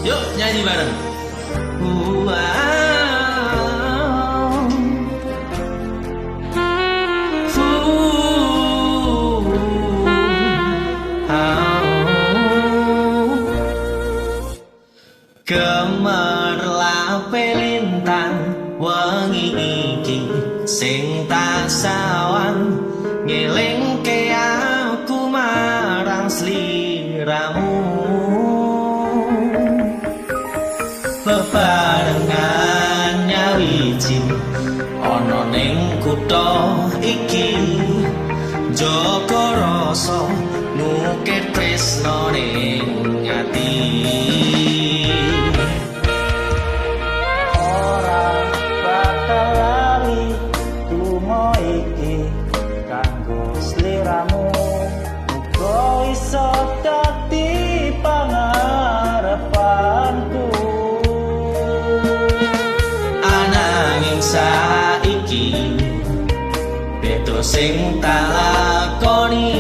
Yuk nyanyi bareng. Wow. Gemerlape lintang wengi iki sing tak sawan ngelingke aku marang sliramu. Bebarengan nyawiji ana ning kutha iki jaga rasa nukir tresno ning ati. Iso dadi pangarepanku Ananging saiki beda sing tak lakoni.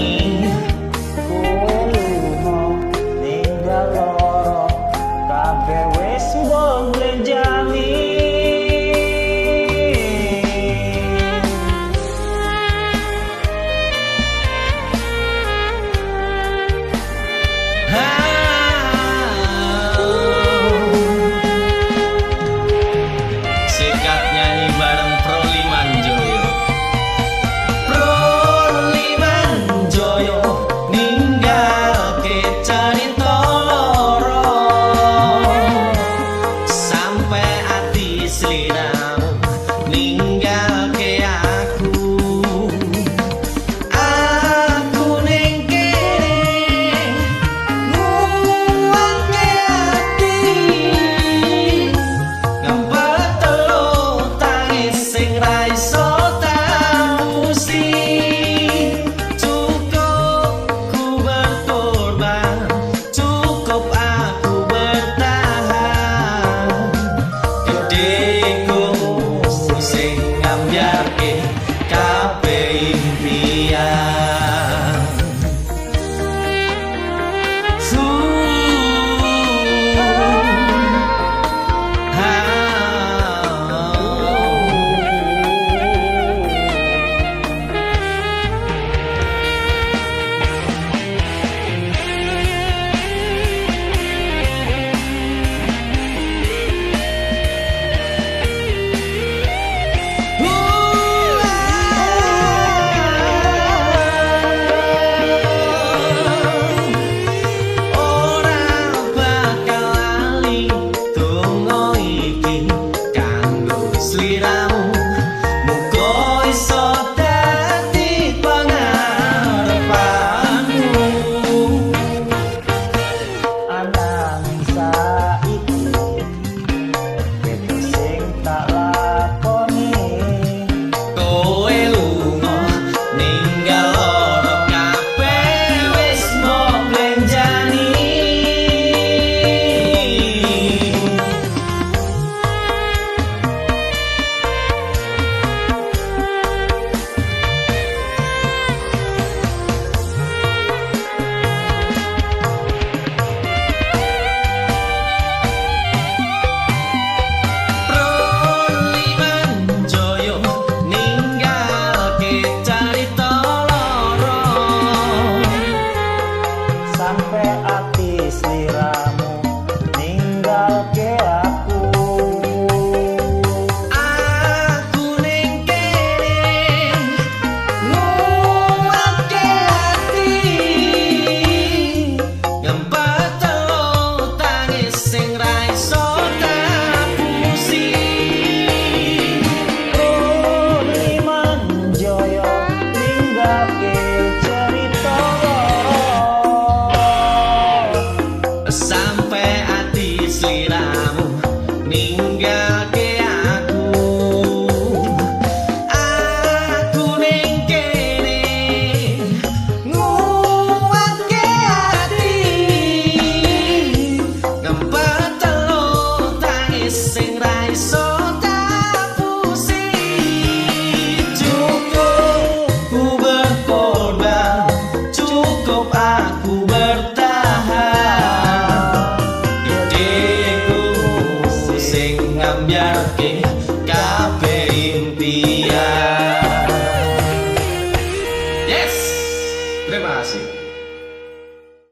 kowe lunga ninggal loro kabeh wis mbok blenjani. Sikat nyanyi bareng Pro Limanjoyo. Pro ngambyarke kabeh impian. Yes, terima kasih.